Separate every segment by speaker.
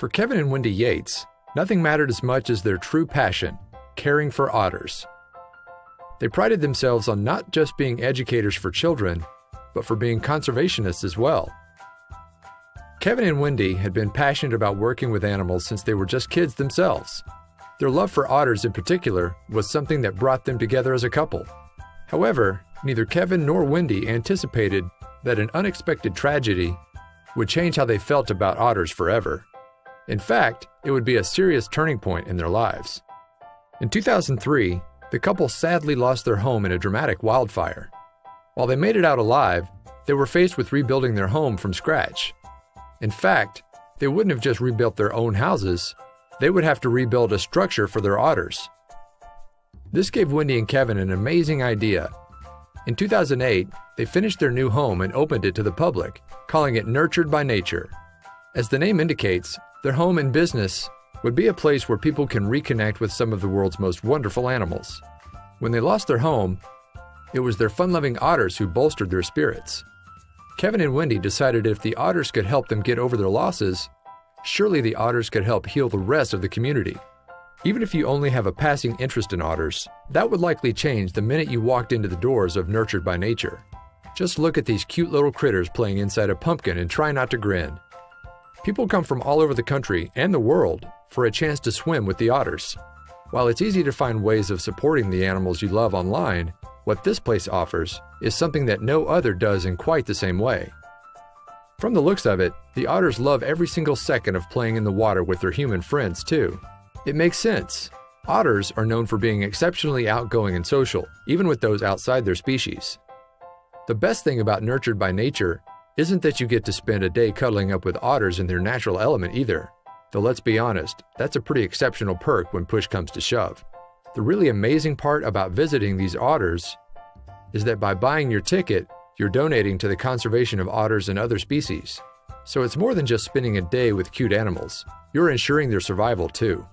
Speaker 1: For Kevin and Wendy Yates, nothing mattered as much as their true passion, caring for otters. They prided themselves on not just being educators for children, but for being conservationists as well. Kevin and Wendy had been passionate about working with animals since they were just kids themselves. Their love for otters in particular was something that brought them together as a couple. However, neither Kevin nor Wendy anticipated that an unexpected tragedy would change how they felt about otters forever. In fact, it would be a serious turning point in their lives. In 2003, the couple sadly lost their home in a dramatic wildfire. While they made it out alive, they were faced with rebuilding their home from scratch. In fact, they wouldn't have just rebuilt their own houses, they would have to rebuild a structure for their otters. This gave Wendy and Kevin an amazing idea. In 2008, they finished their new home and opened it to the public, calling it Nurtured by Nature. As the name indicates, their home and business would be a place where people can reconnect with some of the world's most wonderful animals. When they lost their home, it was their fun-loving otters who bolstered their spirits. Kevin and Wendy decided if the otters could help them get over their losses, surely the otters could help heal the rest of the community. Even if you only have a passing interest in otters, that would likely change the minute you walked into the doors of Nurtured by Nature. Just look at these cute little critters playing inside a pumpkin and try not to grin. People come from all over the country and the world for a chance to swim with the otters. While it's easy to find ways of supporting the animals you love online, what this place offers is something that no other does in quite the same way. From the looks of it, the otters love every single second of playing in the water with their human friends too. It makes sense. Otters are known for being exceptionally outgoing and social, even with those outside their species. The best thing about Nurtured by Nature isn't that you get to spend a day cuddling up with otters in their natural element either. Though let's be honest, that's a pretty exceptional perk when push comes to shove. The really amazing part about visiting these otters is that by buying your ticket, you're donating to the conservation of otters and other species. So it's more than just spending a day with cute animals. You're ensuring their survival too.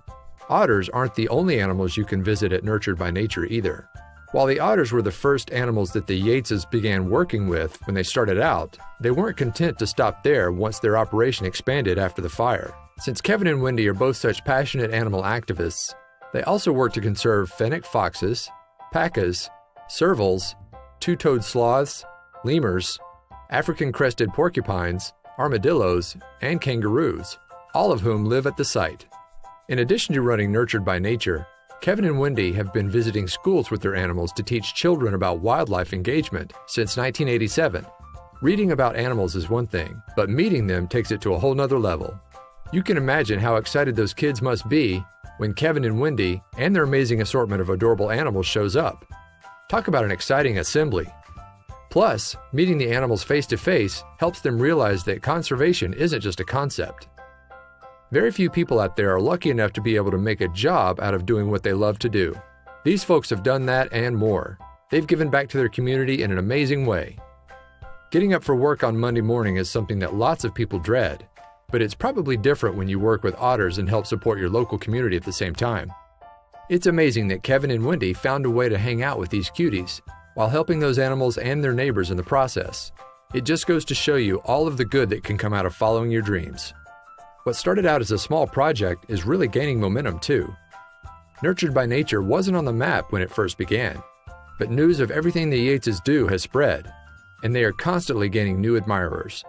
Speaker 1: Otters aren't the only animals you can visit at Nurtured by Nature either. While the otters were the first animals that the Yateses began working with when they started out, they weren't content to stop there once their operation expanded after the fire. Since Kevin and Wendy are both such passionate animal activists, they also work to conserve fennec foxes, pacas, servals, two-toed sloths, lemurs, African crested porcupines, armadillos, and kangaroos, all of whom live at the site. In addition to running Nurtured by Nature, Kevin and Wendy have been visiting schools with their animals to teach children about wildlife engagement since 1987. Reading about animals is one thing, but meeting them takes it to a whole nother level. You can imagine how excited those kids must be when Kevin and Wendy and their amazing assortment of adorable animals shows up. Talk about an exciting assembly. Plus, meeting the animals face-to-face helps them realize that conservation isn't just a concept. Very few people out there are lucky enough to be able to make a job out of doing what they love to do. These folks have done that and more. They've given back to their community in an amazing way. Getting up for work on Monday morning is something that lots of people dread, but it's probably different when you work with otters and help support your local community at the same time. It's amazing that Kevin and Wendy found a way to hang out with these cuties while helping those animals and their neighbors in the process. It just goes to show you all of the good that can come out of following your dreams. What started out as a small project is really gaining momentum too. Nurtured by Nature wasn't on the map when it first began, but news of everything the Yateses do has spread, and they are constantly gaining new admirers.